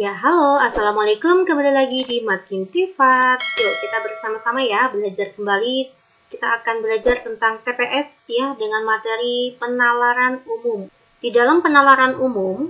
Ya, halo, Assalamualaikum, kembali lagi di Matkin Privat. Yuk, kita bersama-sama ya, belajar kembali. Kita akan belajar tentang TPS ya, dengan materi penalaran umum. Di dalam penalaran umum,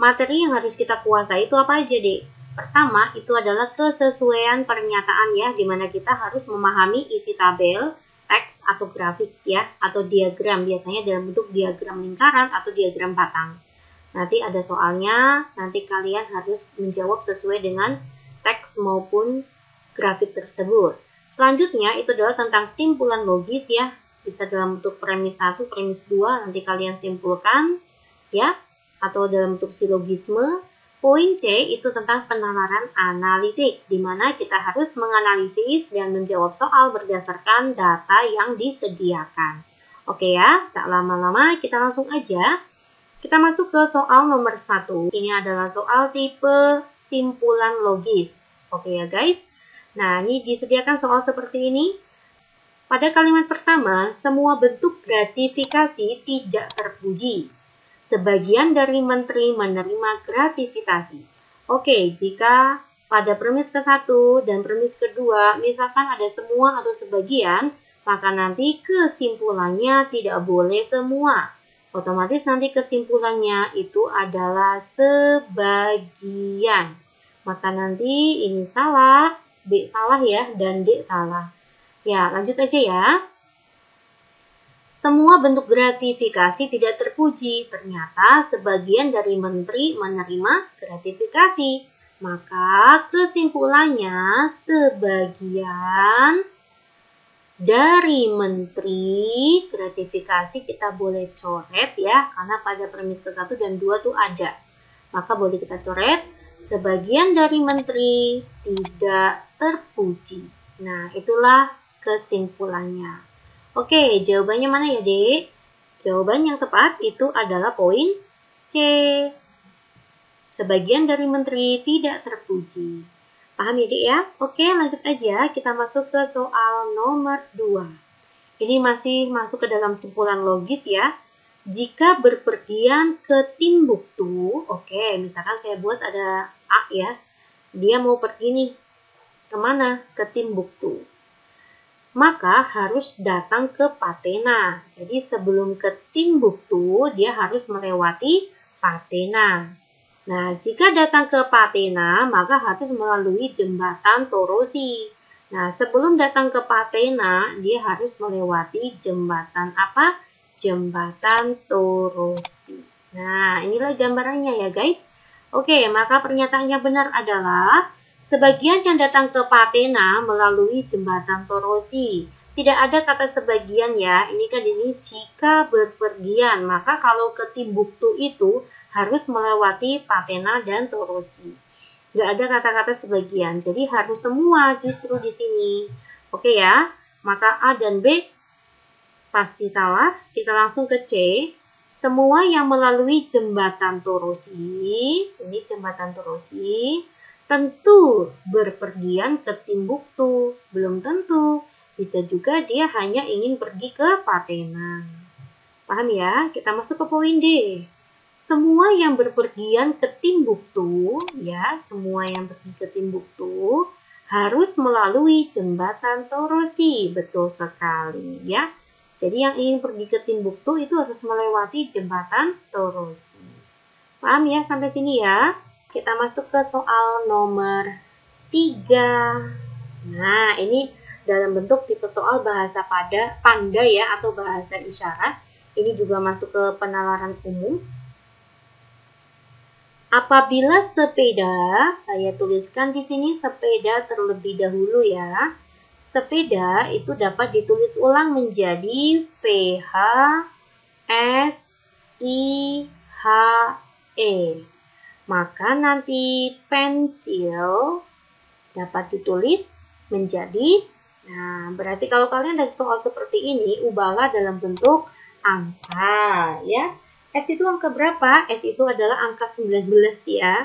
materi yang harus kita kuasai itu apa aja, Dek? Pertama, itu adalah kesesuaian pernyataan ya, di mana kita harus memahami isi tabel, teks, atau grafik ya, atau diagram, biasanya dalam bentuk diagram lingkaran atau diagram batang. Nanti ada soalnya, nanti kalian harus menjawab sesuai dengan teks maupun grafik tersebut. Selanjutnya itu adalah tentang simpulan logis ya, bisa dalam bentuk premis 1, premis 2, nanti kalian simpulkan ya, atau dalam bentuk silogisme. Poin C itu tentang penalaran analitik, di mana kita harus menganalisis dan menjawab soal berdasarkan data yang disediakan. Oke ya, tak lama-lama kita langsung aja. Kita masuk ke soal nomor 1. Ini adalah soal tipe simpulan logis. Oke ya guys. Nah, ini disediakan soal seperti ini. Pada kalimat pertama, semua bentuk gratifikasi tidak terpuji. Sebagian dari menteri menerima gratifikasi. Oke, jika pada premis ke-1 dan premis kedua, misalkan ada semua atau sebagian, maka nanti kesimpulannya tidak boleh semua. Otomatis nanti kesimpulannya itu adalah sebagian. Maka nanti ini salah, B salah ya, dan D salah. Ya, lanjut aja ya. Semua bentuk gratifikasi tidak terpuji. Ternyata sebagian dari menteri menerima gratifikasi. Maka kesimpulannya sebagian dari menteri gratifikasi kita boleh coret ya, karena pada premis ke-1 dan 2 tuh ada. Maka boleh kita coret, sebagian dari menteri tidak terpuji. Nah, itulah kesimpulannya. Oke, jawabannya mana ya, Dek? Jawaban yang tepat itu adalah poin C. Sebagian dari menteri tidak terpuji. Paham ya, Dek ya? Oke, lanjut aja. Kita masuk ke soal nomor 2. Ini masih masuk ke dalam simpulan logis ya. Jika berpergian ke Timbuktu, oke, misalkan saya buat ada A ya. Dia mau pergi nih. Kemana? Ke Timbuktu. Maka harus datang ke Patena. Jadi sebelum ke Timbuktu, dia harus melewati Patena. Nah, jika datang ke Patena, maka harus melalui jembatan Torosi. Nah, sebelum datang ke Patena, dia harus melewati jembatan apa? Jembatan Torosi. Nah, inilah gambarannya ya guys. Oke, maka pernyataan yang benar adalah sebagian yang datang ke Patena melalui jembatan Torosi. Tidak ada kata sebagian ya. Ini kan di sini jika berpergian, maka kalau ke Timbuktu itu harus melewati Patena dan Torosi. Nggak ada kata-kata sebagian, jadi harus semua justru di sini. Oke ya, maka A dan B pasti salah. Kita langsung ke C. Semua yang melalui jembatan Torosi, ini jembatan Torosi, tentu berpergian ke Timbuktu. Belum tentu, bisa juga dia hanya ingin pergi ke Patena. Paham ya? Kita masuk ke poin D. Semua yang berpergian ke Timbuktu, ya, semua yang pergi ke Timbuktu harus melalui jembatan Torosi. Betul sekali, ya. Jadi yang ingin pergi ke Timbuktu itu harus melewati jembatan Torosi. Paham ya sampai sini ya? Kita masuk ke soal nomor 3. Nah, ini dalam bentuk tipe soal bahasa panda ya, atau bahasa isyarat. Ini juga masuk ke penalaran umum. Apabila sepeda, saya tuliskan di sini sepeda terlebih dahulu ya. Sepeda itu dapat ditulis ulang menjadi VH S I H E. Maka nanti pensil dapat ditulis menjadi, nah berarti kalau kalian ada soal seperti ini, ubahlah dalam bentuk angka ya. S itu angka berapa? S itu adalah angka 19 ya.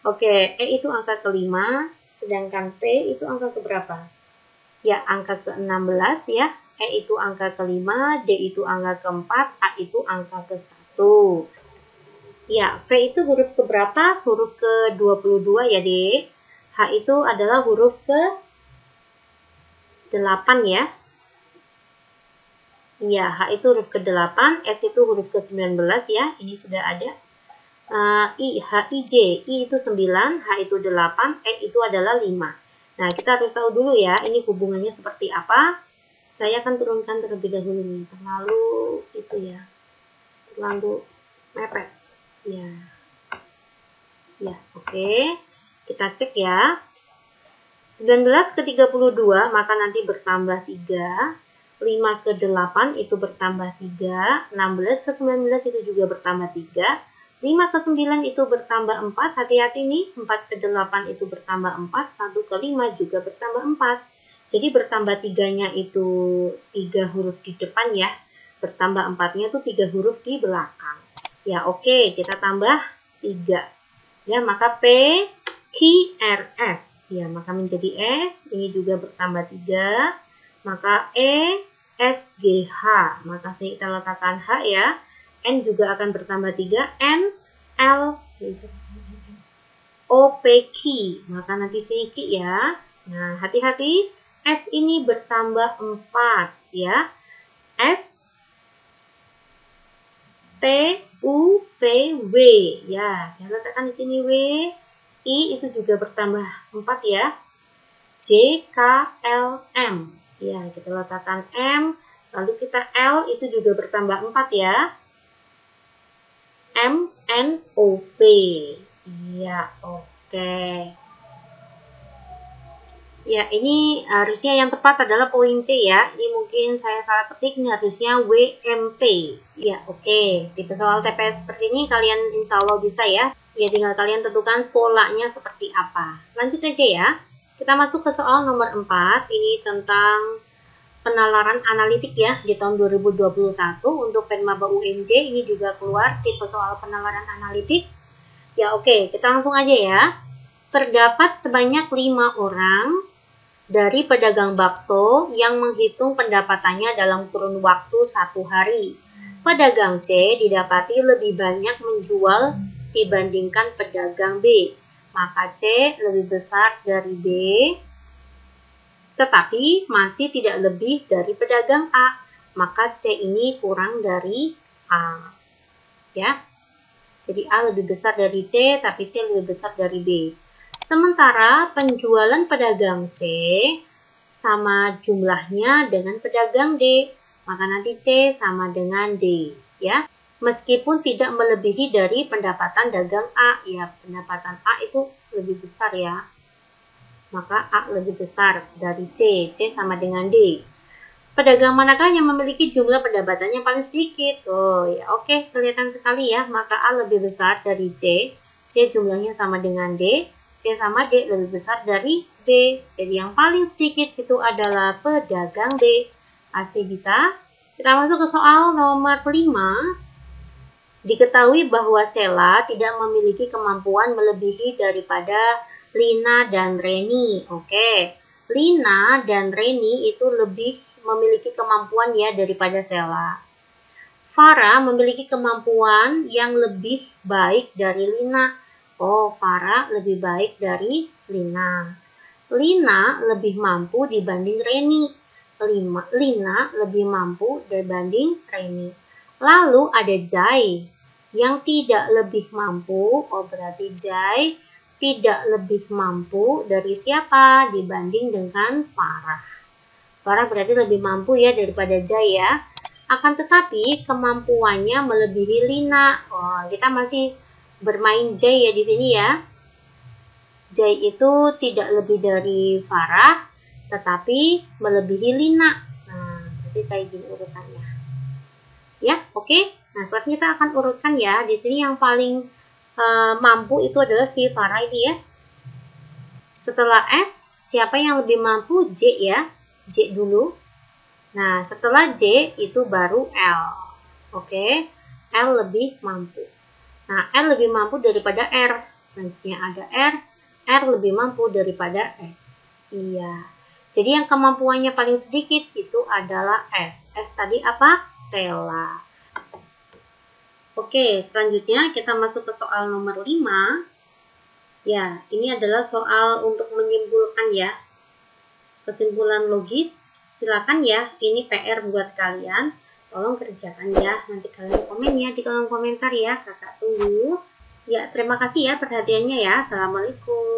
Oke, E itu angka kelima, sedangkan P itu angka keberapa? Ya, angka ke-16 ya. E itu angka kelima, D itu angka keempat, A itu angka ke-1. Ya, V itu huruf keberapa? Huruf ke-22 ya, Dek. H itu adalah huruf ke-8 ya. Iya, H itu huruf ke-8, S itu huruf ke-19 ya. Ini sudah ada. I, H, I, J. I itu 9, H itu 8, E itu adalah 5. Nah, kita harus tahu dulu ya, ini hubungannya seperti apa. Saya akan turunkan terlebih dahulu nih. Terlalu itu ya. Terlalu mepet. Ya. Ya, oke. Kita cek ya. 19 ke 32 maka nanti bertambah 3. 5 ke 8 itu bertambah 3. 16 ke 19 itu juga bertambah 3. 5 ke 9 itu bertambah 4. Hati-hati nih, 4 ke 8 itu bertambah 4. 1 ke 5 juga bertambah 4. Jadi bertambah 3-nya itu 3 huruf di depan ya. Bertambah 4-nya itu 3 huruf di belakang. Ya oke, kita tambah 3. Ya, maka P, Q, R, S. Ya, maka menjadi S. Ini juga bertambah 3. Maka E, S, G, H. Maka sini kita letakkan H ya. N juga akan bertambah 3. N, L, O, P, Q. Maka nanti sini Q ya. Nah, hati-hati. S ini bertambah 4 ya. S, T, U, V, W. Ya, saya letakkan di sini W. I itu juga bertambah 4 ya. J, K, L, M. Ya, kita letakkan M. Lalu kita L itu juga bertambah 4 ya. M, N, O, P. Ya, oke. Ya, ini harusnya yang tepat adalah poin C ya. Ini mungkin saya salah ketik, ini harusnya WMP. Ya, oke. Tipe soal TPS seperti ini kalian insya Allah bisa ya. Ya, tinggal kalian tentukan polanya seperti apa. Lanjut aja ya. Kita masuk ke soal nomor 4. Ini tentang penalaran analitik ya di tahun 2021. Untuk Penmaba UNJ ini juga keluar tipe soal penalaran analitik. Ya, oke. Kita langsung aja ya. Terdapat sebanyak 5 orang dari pedagang bakso yang menghitung pendapatannya dalam kurun waktu 1 hari. Pedagang C didapati lebih banyak menjual dibandingkan pedagang B. Maka C lebih besar dari B, tetapi masih tidak lebih dari pedagang A. Maka C ini kurang dari A. Ya. Jadi A lebih besar dari C, tapi C lebih besar dari B. Sementara penjualan pedagang C sama jumlahnya dengan pedagang D, maka nanti C sama dengan D, ya. Meskipun tidak melebihi dari pendapatan dagang A, ya pendapatan A itu lebih besar ya. Maka A lebih besar dari C, C sama dengan D. Pedagang manakah yang memiliki jumlah pendapatannya paling sedikit? Oh ya, oke, kelihatan sekali ya. Maka A lebih besar dari C, C jumlahnya sama dengan D, C sama D lebih besar dari D. Jadi yang paling sedikit itu adalah pedagang D. Pasti bisa. Kita masuk ke soal nomor 5. Diketahui bahwa Sela tidak memiliki kemampuan melebihi daripada Lina dan Reni. Oke. Lina dan Reni itu lebih memiliki kemampuan ya daripada Sela. Farah memiliki kemampuan yang lebih baik dari Lina. Oh, Farah lebih baik dari Lina. Lina lebih mampu dibanding Reni. Lina lebih mampu dibanding Reni. Lalu ada Jai yang tidak lebih mampu. Oh, berarti Jai tidak lebih mampu dari siapa dibanding dengan Farah. Farah berarti lebih mampu ya daripada Jai ya. Akan tetapi kemampuannya melebihi Lina. Oh, kita masih bermain Jai ya di sini ya. Jai itu tidak lebih dari Farah, tetapi melebihi Lina. Nah, berarti kayak gini urutannya. Ya, oke. Nah, selanjutnya kita akan urutkan ya. Di sini yang paling mampu itu adalah si Farah ini ya. Setelah F, siapa yang lebih mampu? J ya. J dulu. Nah, setelah J itu baru L. Oke, L lebih mampu. Nah, L lebih mampu daripada R. Selanjutnya ada R. R lebih mampu daripada S. Iya. Jadi yang kemampuannya paling sedikit itu adalah S. S tadi apa? Sela. Oke, selanjutnya kita masuk ke soal nomor 5. Ya, ini adalah soal untuk menyimpulkan ya. Kesimpulan logis. Silakan ya, ini PR buat kalian. Tolong kerjakan ya. Nanti kalian komen ya di kolom komentar ya. Kakak tunggu. Ya, terima kasih ya perhatiannya ya. Assalamualaikum.